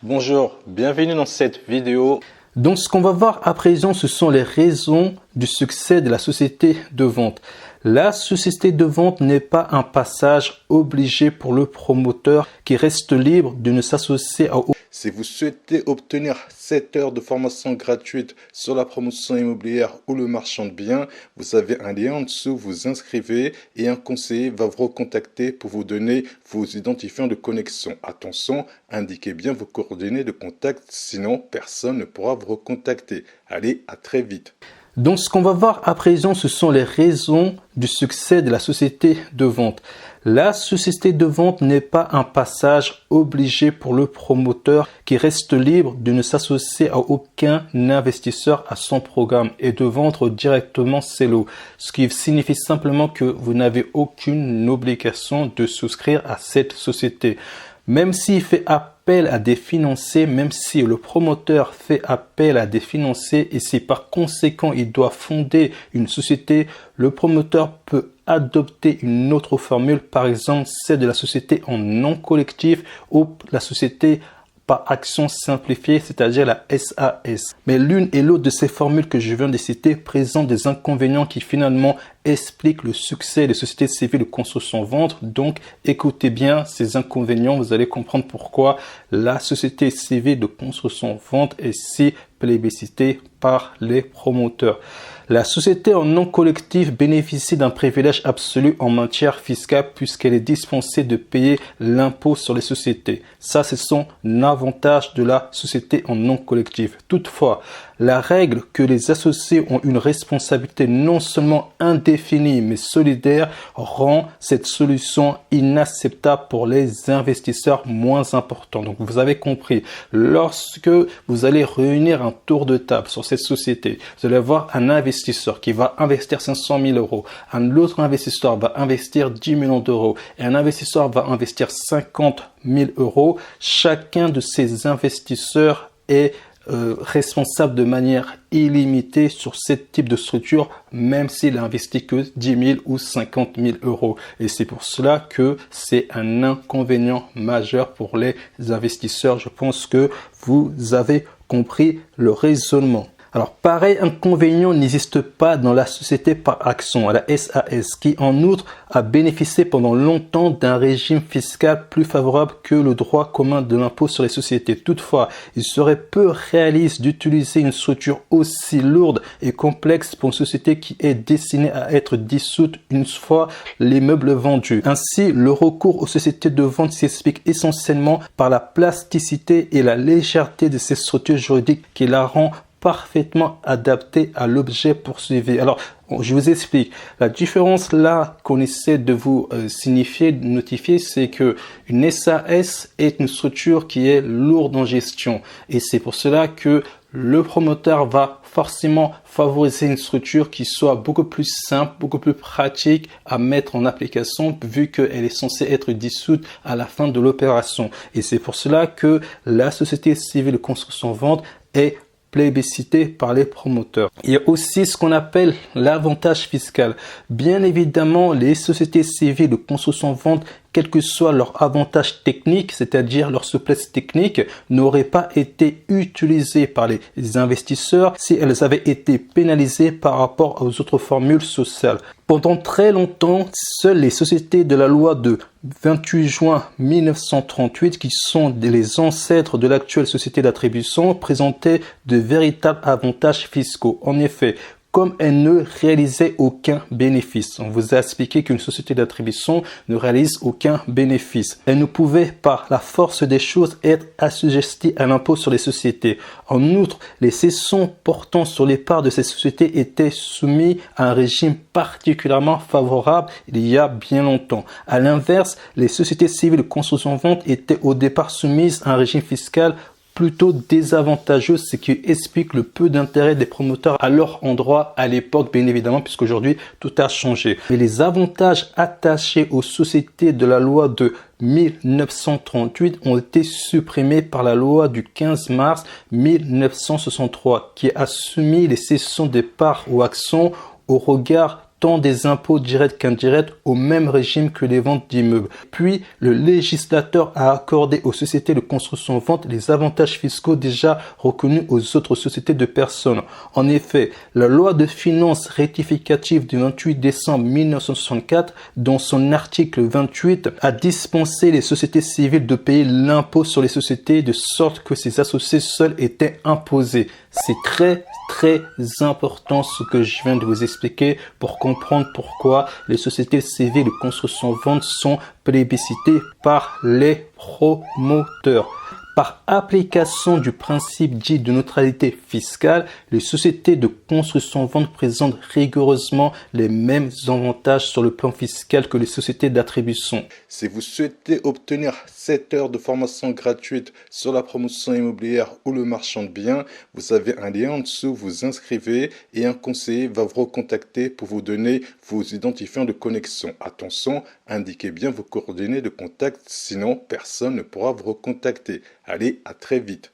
Bonjour, bienvenue dans cette vidéo. Donc ce qu'on va voir à présent, ce sont les raisons du succès de la société de vente. La société de vente n'est pas un passage obligé pour le promoteur qui reste libre de ne s'associer à aucun. Si vous souhaitez obtenir 7 heures de formation gratuite sur la promotion immobilière ou le marchand de biens, vous avez un lien en dessous, vous inscrivez et un conseiller va vous recontacter pour vous donner vos identifiants de connexion. Attention, indiquez bien vos coordonnées de contact, sinon personne ne pourra vous recontacter. Allez, à très vite. Donc ce qu'on va voir à présent, ce sont les raisons du succès de la société de vente. La société de vente n'est pas un passage obligé pour le promoteur qui reste libre de ne s'associer à aucun investisseur à son programme et de vendre directement ses lots. Ce qui signifie simplement que vous n'avez aucune obligation de souscrire à cette société. Même s'il fait appel à des financiers, même si le promoteur fait appel à des financiers et si par conséquent il doit fonder une société, le promoteur peut adopter une autre formule, par exemple celle de la société en non collectif ou la société par action simplifiée, c'est-à-dire la SAS. Mais l'une et l'autre de ces formules que je viens de citer présentent des inconvénients qui finalement expliquent le succès des sociétés civiles de construction-vente. Donc, écoutez bien ces inconvénients, vous allez comprendre pourquoi la société civile de construction-vente est si plébiscitée par les promoteurs. La société en non collectif bénéficie d'un privilège absolu en matière fiscale puisqu'elle est dispensée de payer l'impôt sur les sociétés. Ça, c'est son avantage de la société en non collectif. Toutefois, la règle que les associés ont une responsabilité non seulement indéfinie mais solidaire rend cette solution inacceptable pour les investisseurs moins importants. Donc vous avez compris, lorsque vous allez réunir un tour de table sur cette société, vous allez avoir un investisseur qui va investir 500 000 euros, un autre investisseur va investir 10 millions d'euros et un investisseur va investir 50 000 euros. Chacun de ces investisseurs est responsable de manière illimitée sur ce type de structure, même s'il investit que 10 000 ou 50 000 euros. Et c'est pour cela que c'est un inconvénient majeur pour les investisseurs. Je pense que vous avez compris le raisonnement. Alors, pareil inconvénient n'existe pas dans la société par action, la SAS, qui en outre a bénéficié pendant longtemps d'un régime fiscal plus favorable que le droit commun de l'impôt sur les sociétés. Toutefois, il serait peu réaliste d'utiliser une structure aussi lourde et complexe pour une société qui est destinée à être dissoute une fois les meubles vendus. Ainsi, le recours aux sociétés de vente s'explique essentiellement par la plasticité et la légèreté de ces structures juridiques qui la rend parfaitement adapté à l'objet poursuivi. Alors, je vous explique. La différence là qu'on essaie de vous notifier, c'est que une SAS est une structure qui est lourde en gestion. Et c'est pour cela que le promoteur va forcément favoriser une structure qui soit beaucoup plus simple, beaucoup plus pratique à mettre en application vu qu'elle est censée être dissoute à la fin de l'opération. Et c'est pour cela que la société civile de construction-vente est plébiscité par les promoteurs. Il y a aussi ce qu'on appelle l'avantage fiscal. Bien évidemment, les sociétés civiles de construction-vente, quel que soit leur avantage technique, c'est-à-dire leur souplesse technique, n'auraient pas été utilisées par les investisseurs si elles avaient été pénalisées par rapport aux autres formules sociales. Pendant très longtemps, seules les sociétés de la loi de 28 juin 1938, qui sont les ancêtres de l'actuelle société d'attribution, présentaient de véritables avantages fiscaux. En effet, comme elle ne réalisait aucun bénéfice. On vous a expliqué qu'une société d'attribution ne réalise aucun bénéfice. Elle ne pouvait, par la force des choses, être assujettie à l'impôt sur les sociétés. En outre, les cessions portant sur les parts de ces sociétés étaient soumises à un régime particulièrement favorable il y a bien longtemps. À l'inverse, les sociétés civiles de construction-vente étaient au départ soumises à un régime fiscal plutôt désavantageux, ce qui explique le peu d'intérêt des promoteurs à leur endroit à l'époque, bien évidemment, puisqu'aujourd'hui tout a changé. Mais les avantages attachés aux sociétés de la loi de 1938 ont été supprimés par la loi du 15 mars 1963 qui a soumis les cessions des parts ou actions au regard tant des impôts directs qu'indirects au même régime que les ventes d'immeubles. Puis, le législateur a accordé aux sociétés de construction-vente les avantages fiscaux déjà reconnus aux autres sociétés de personnes. En effet, la loi de finances rectificative du 28 décembre 1964, dans son article 28, a dispensé les sociétés civiles de payer l'impôt sur les sociétés de sorte que ces associés seuls étaient imposés. C'est très important ce que je viens de vous expliquer pour comprendre pourquoi les sociétés civiles de construction-vente sont plébiscitées par les promoteurs. Par application du principe dit de neutralité fiscale, les sociétés de construction-vente présentent rigoureusement les mêmes avantages sur le plan fiscal que les sociétés d'attribution. Si vous souhaitez obtenir 7 heures de formation gratuite sur la promotion immobilière ou le marchand de biens, vous avez un lien en dessous, vous inscrivez et un conseiller va vous recontacter pour vous donner vos identifiants de connexion. Attention, indiquez bien vos coordonnées de contact, sinon personne ne pourra vous recontacter. Allez, à très vite.